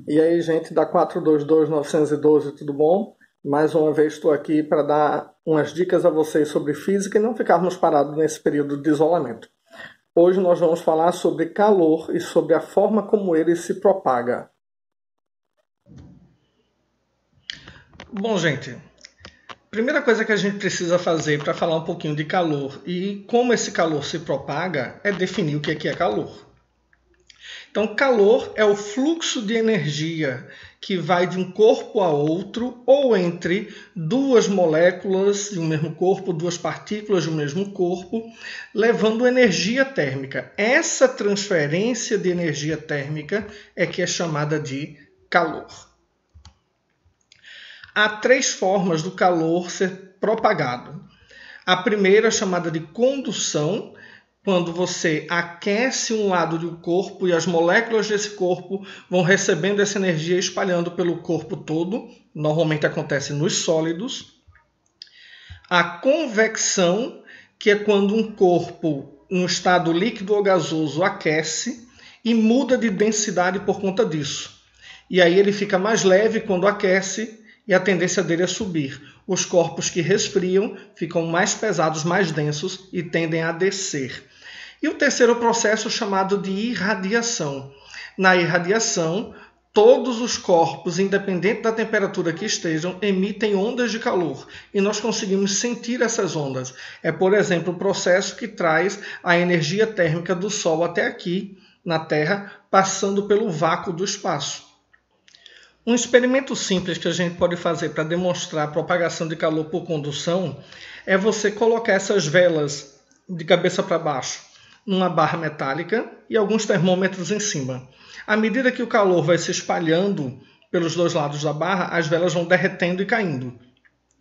E aí, gente da 422-912, tudo bom? Mais uma vez estou aqui para dar umas dicas a vocês sobre física e não ficarmos parados nesse período de isolamento. Hoje nós vamos falar sobre calor e sobre a forma como ele se propaga. Bom, gente, primeira coisa que a gente precisa fazer para falar um pouquinho de calor e como esse calor se propaga é definir o que é calor. Então, calor é o fluxo de energia que vai de um corpo a outro ou entre duas moléculas de um mesmo corpo, duas partículas do mesmo corpo, levando energia térmica. Essa transferência de energia térmica é que é chamada de calor. Há três formas do calor ser propagado. A primeira é chamada de condução, quando você aquece um lado do corpo e as moléculas desse corpo vão recebendo essa energia e espalhando pelo corpo todo. Normalmente acontece nos sólidos. A convecção, que é quando um corpo, no estado líquido ou gasoso, aquece e muda de densidade por conta disso. E aí ele fica mais leve quando aquece e a tendência dele é subir. Os corpos que resfriam ficam mais pesados, mais densos e tendem a descer. E o terceiro processo chamado de irradiação. Na irradiação, todos os corpos, independente da temperatura que estejam, emitem ondas de calor e nós conseguimos sentir essas ondas. É, por exemplo, o processo que traz a energia térmica do Sol até aqui, na Terra, passando pelo vácuo do espaço. Um experimento simples que a gente pode fazer para demonstrar a propagação de calor por condução é você colocar essas velas de cabeça para baixo numa barra metálica e alguns termômetros em cima. À medida que o calor vai se espalhando pelos dois lados da barra, as velas vão derretendo e caindo.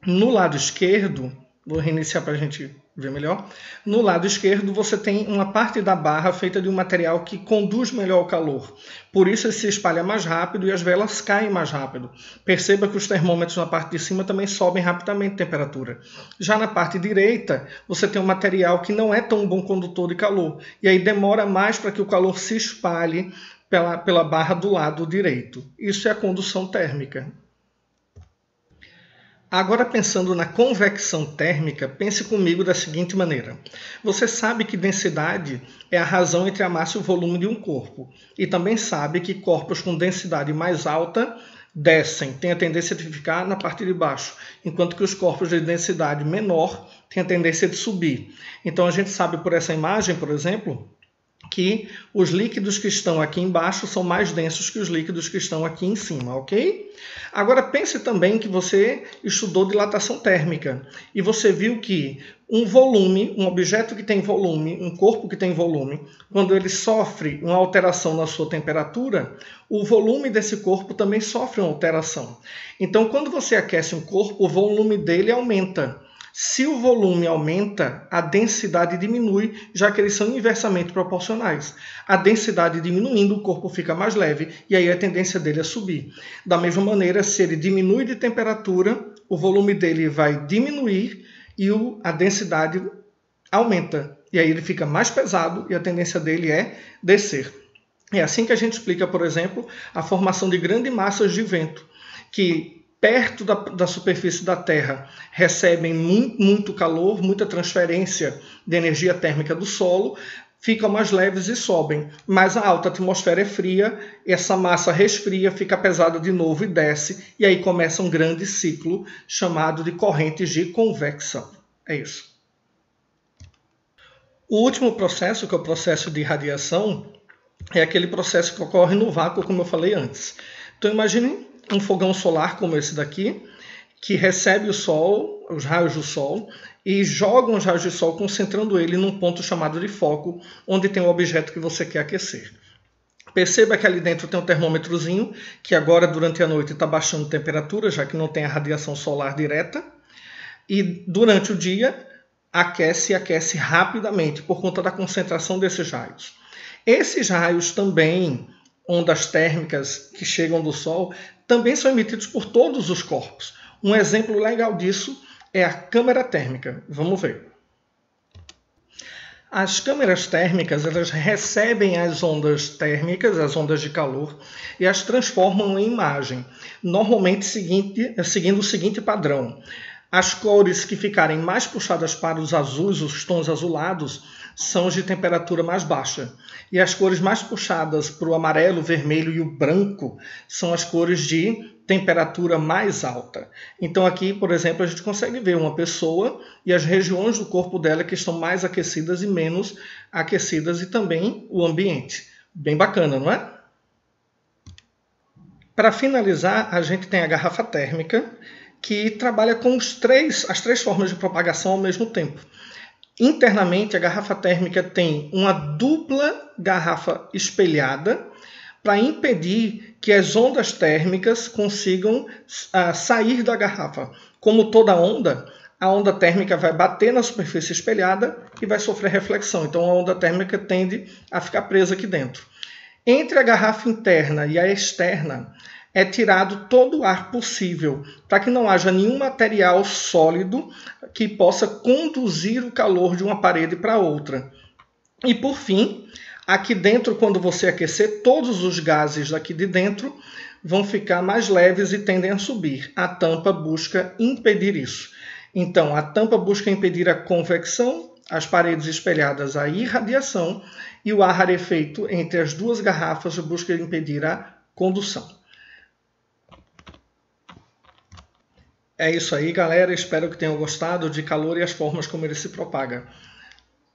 No lado esquerdo, vou reiniciar para a gente ver melhor. No lado esquerdo você tem uma parte da barra feita de um material que conduz melhor o calor. Por isso ele se espalha mais rápido e as velas caem mais rápido. Perceba que os termômetros na parte de cima também sobem rapidamente a temperatura. Já na parte direita você tem um material que não é tão bom condutor de calor. E aí demora mais para que o calor se espalhe pela barra do lado direito. Isso é a condução térmica. Agora, pensando na convecção térmica, pense comigo da seguinte maneira. Você sabe que densidade é a razão entre a massa e o volume de um corpo. E também sabe que corpos com densidade mais alta descem, têm a tendência de ficar na parte de baixo, enquanto que os corpos de densidade menor têm a tendência de subir. Então a gente sabe por essa imagem, por exemplo, que os líquidos que estão aqui embaixo são mais densos que os líquidos que estão aqui em cima, ok? Agora pense também que você estudou dilatação térmica e você viu que um volume, um objeto que tem volume, um corpo que tem volume, quando ele sofre uma alteração na sua temperatura, o volume desse corpo também sofre uma alteração. Então, quando você aquece um corpo, o volume dele aumenta. Se o volume aumenta, a densidade diminui, já que eles são inversamente proporcionais. A densidade diminuindo, o corpo fica mais leve e aí a tendência dele é subir. Da mesma maneira, se ele diminui de temperatura, o volume dele vai diminuir e a densidade aumenta. E aí ele fica mais pesado e a tendência dele é descer. É assim que a gente explica, por exemplo, a formação de grandes massas de vento, que perto da superfície da Terra recebem muito calor, muita transferência de energia térmica do solo, ficam mais leves e sobem. Mas a alta atmosfera é fria, essa massa resfria, fica pesada de novo e desce, e aí começa um grande ciclo chamado de correntes de convecção. É isso. O último processo, que é o processo de irradiação, é aquele processo que ocorre no vácuo, como eu falei antes. Então imagine um fogão solar como esse daqui, que recebe o Sol, os raios do Sol, e joga os raios de Sol concentrando ele num ponto chamado de foco, onde tem o objeto que você quer aquecer. Perceba que ali dentro tem um termômetrozinho, que agora durante a noite está baixando a temperatura, já que não tem a radiação solar direta, e durante o dia aquece e aquece rapidamente, por conta da concentração desses raios. Esses raios também, ondas térmicas que chegam do Sol, também são emitidos por todos os corpos. Um exemplo legal disso é a câmara térmica. Vamos ver. As câmeras térmicas, elas recebem as ondas térmicas, as ondas de calor, e as transformam em imagem, normalmente seguindo o seguinte padrão. As cores que ficarem mais puxadas para os azuis, os tons azulados, são os de temperatura mais baixa. E as cores mais puxadas para o amarelo, o vermelho e o branco são as cores de temperatura mais alta. Então aqui, por exemplo, a gente consegue ver uma pessoa e as regiões do corpo dela que estão mais aquecidas e menos aquecidas, e também o ambiente. Bem bacana, não é? Para finalizar, a gente tem a garrafa térmica, que trabalha com as três formas de propagação ao mesmo tempo. Internamente, a garrafa térmica tem uma dupla garrafa espelhada para impedir que as ondas térmicas consigam sair da garrafa. Como toda onda, a onda térmica vai bater na superfície espelhada e vai sofrer reflexão. Então, a onda térmica tende a ficar presa aqui dentro. Entre a garrafa interna e a externa, é tirado todo o ar possível, para que não haja nenhum material sólido que possa conduzir o calor de uma parede para outra. E por fim, aqui dentro, quando você aquecer, todos os gases daqui de dentro vão ficar mais leves e tendem a subir. A tampa busca impedir isso. Então, a tampa busca impedir a convecção, as paredes espelhadas a irradiação, e o ar rarefeito entre as duas garrafas busca impedir a condução. É isso aí, galera. Espero que tenham gostado de calor e as formas como ele se propaga.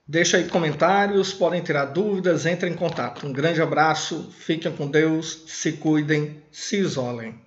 Deixa aí comentários, podem tirar dúvidas, entrem em contato. Um grande abraço, fiquem com Deus, se cuidem, se isolem.